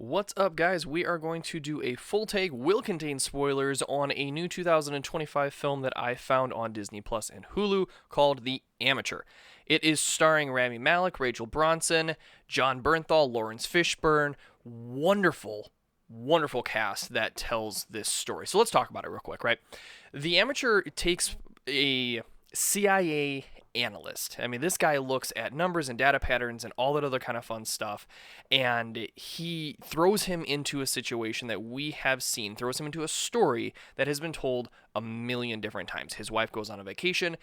What's up, guys? We are going to do a full take, will contain spoilers, on a new 2025 film that I found on Disney Plus and Hulu called The Amateur. It is starring Rami Malek, Rachel Bronson, John Bernthal, Lawrence Fishburne. Wonderful, wonderful cast that tells this story. So let's talk about it real quick, right? The Amateur takes a CIA analyst. I mean, this guy looks at numbers and data patterns and all that other kind of fun stuff, and he throws him into a situation that we have seen, throws him into a story that has been told a million different times. His wife goes on a vacation.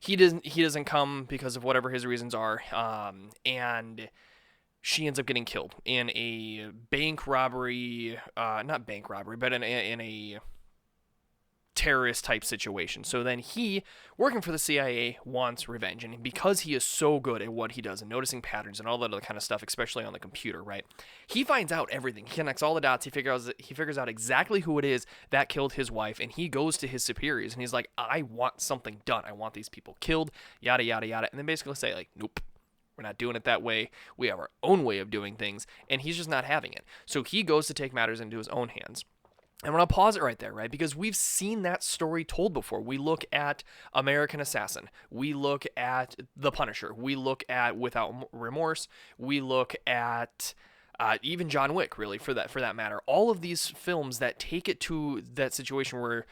He doesn't come because of whatever his reasons are, and she ends up getting killed in a bank robbery, not bank robbery, but in a terrorist type situation. So then he, working for the CIA, wants revenge, and because he is so good at what he does and noticing patterns and all that other kind of stuff, especially on the computer, right? He finds out everything. He connects all the dots. He figures out exactly who it is that killed his wife, and he goes to his superiors and he's like, I want something done. I want these people killed, yada yada yada. And then basically say like, nope, we're not doing it that way. We have our own way of doing things, and he's just not having it. So he goes to take matters into his own hands. And I'm going to pause it right there, right? Because we've seen that story told before. We look at American Assassin. We look at The Punisher. We look at Without Remorse. We look at even John Wick, really, for that matter. All of these films that take it to that situation where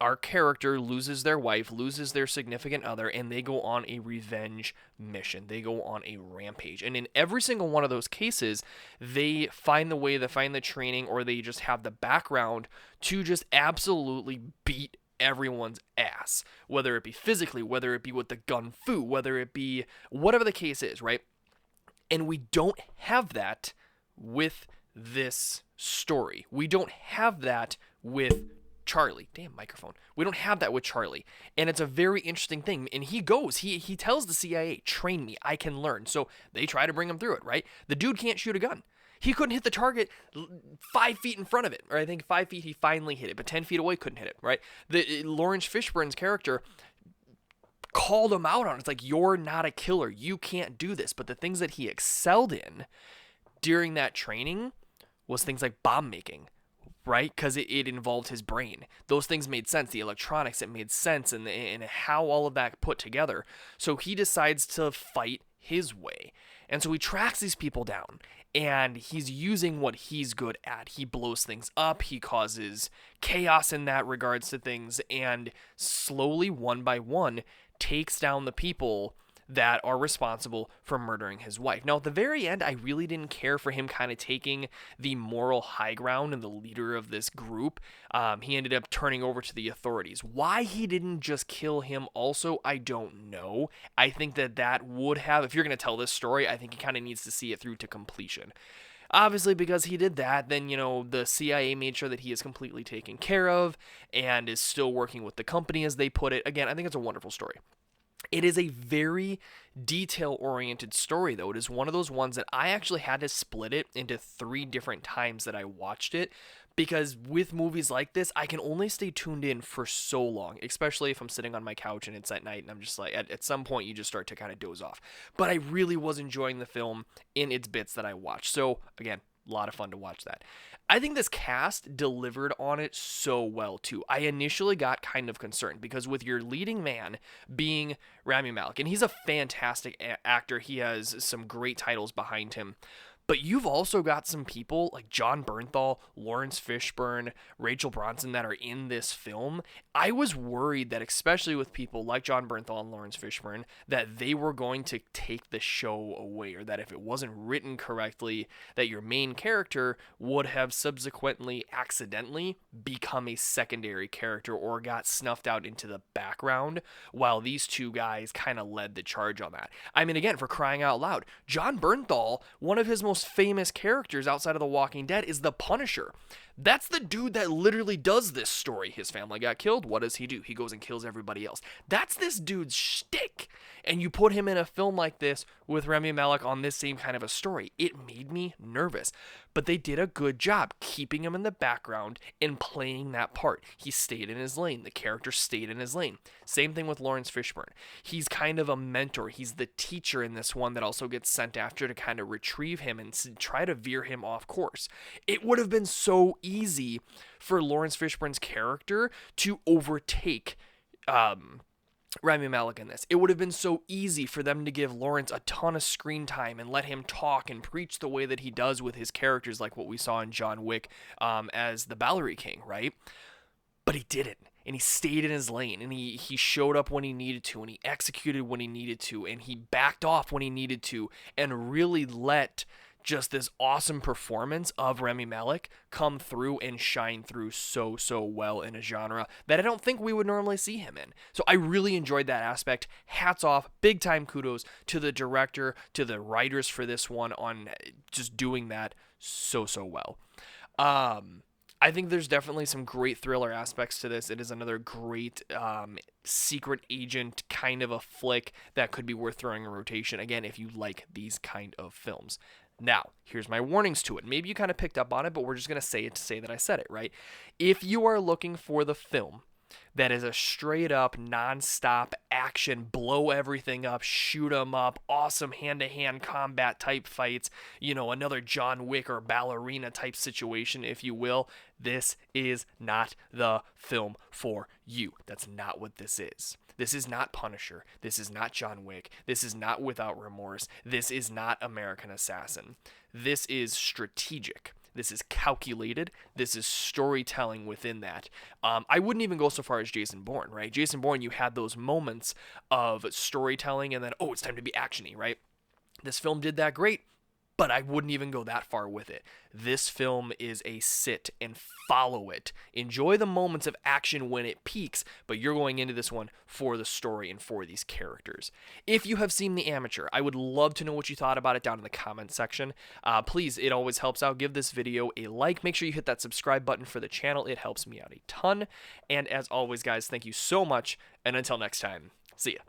our character loses their wife, loses their significant other, and they go on a revenge mission. They go on a rampage. And in every single one of those cases, they find the way, they find the training, or they just have the background to just absolutely beat everyone's ass. Whether it be physically, whether it be with the gun fu, whether it be whatever the case is, right? And we don't have that with this story. We don't have that with Charlie. Damn microphone. We don't have that with Charlie. And it's a very interesting thing. And he goes, he tells the CIA, train me, I can learn. So they try to bring him through it, right? The dude can't shoot a gun. He couldn't hit the target 5 feet in front of it. Or I think 5 feet he finally hit it, but 10 feet away couldn't hit it, right? Lawrence Fishburne's character called him out on it. It's like, you're not a killer. You can't do this. But the things that he excelled in during that training was things like bomb making, right? Because it involved his brain. Those things made sense. The electronics, it made sense, and how all of that put together. So he decides to fight his way. And so he tracks these people down, and he's using what he's good at. He blows things up. He causes chaos in that regards to things, and slowly, one by one, takes down the people that are responsible for murdering his wife. Now, at the very end, I really didn't care for him kind of taking the moral high ground and the leader of this group. He ended up turning over to the authorities. Why he didn't just kill him also, I don't know. I think that would have, if you're going to tell this story, I think he kind of needs to see it through to completion. Obviously, because he did that, then, the CIA made sure that he is completely taken care of and is still working with the company, as they put it. Again, I think it's a wonderful story. It is a very detail-oriented story, though. It is one of those ones that I actually had to split it into 3 different times that I watched it, because with movies like this, I can only stay tuned in for so long, especially if I'm sitting on my couch and it's at night, and I'm just like, at some point, you just start to kind of doze off. But I really was enjoying the film in its bits that I watched. So, again, a lot of fun to watch that. I think this cast delivered on it so well, too. I initially got kind of concerned because with your leading man being Rami Malek, and he's a fantastic actor. He has some great titles behind him. But you've also got some people like John Bernthal, Lawrence Fishburne, Rachel Bronson that are in this film. I was worried that, especially with people like John Bernthal and Lawrence Fishburne, that they were going to take the show away, or that if it wasn't written correctly, that your main character would have subsequently accidentally become a secondary character or got snuffed out into the background, while these two guys kind of led the charge on that. I mean, again, for crying out loud, John Bernthal, one of his most famous characters outside of The Walking Dead, is the Punisher. That's the dude that literally does this story. His family got killed. What does he do? He goes and kills everybody else. That's this dude's shtick. And you put him in a film like this with Rami Malek on this same kind of a story. It made me nervous. but they did a good job keeping him in the background and playing that part. He stayed in his lane. The character stayed in his lane. Same thing with Lawrence Fishburne. He's kind of a mentor. He's the teacher in this one that also gets sent after to kind of retrieve him and try to veer him off course. It would have been so easy for Lawrence Fishburne's character to overtake Rami Malek in this. It would have been so easy for them to give Lawrence a ton of screen time and let him talk and preach the way that he does with his characters, like what we saw in John Wick as the Bowery King, right? But he didn't. And he stayed in his lane, and he showed up when he needed to, and he executed when he needed to, and he backed off when he needed to, and really let just this awesome performance of Rami Malek come through and shine through so well in a genre that I don't think we would normally see him in. So I really enjoyed that aspect. Hats off, big time kudos to the director, to the writers for this one on just doing that so well. I think there's definitely some great thriller aspects to this. It is another great secret agent kind of a flick that could be worth throwing in rotation, again, if you like these kind of films. Now, here's my warnings to it. Maybe you kind of picked up on it, but we're just going to say it to say that I said it, right? If you are looking for the film that is a straight up, non-stop action, blow everything up, shoot 'em up, awesome hand-to-hand combat type fights, another John Wick or ballerina type situation, if you will, this is not the film for you. That's not what this is. This is not Punisher. This is not John Wick. This is not Without Remorse. This is not American Assassin. This is strategic. This is calculated. This is storytelling within that. I wouldn't even go so far as Jason Bourne, right? Jason Bourne, you had those moments of storytelling and then, it's time to be action-y, right? This film did that great, but I wouldn't even go that far with it. This film is a sit and follow it. Enjoy the moments of action when it peaks, but you're going into this one for the story and for these characters. If you have seen The Amateur, I would love to know what you thought about it down in the comments section. Please, it always helps out. Give this video a like. Make sure you hit that subscribe button for the channel. It helps me out a ton. And as always, guys, thank you so much. And until next time, see ya.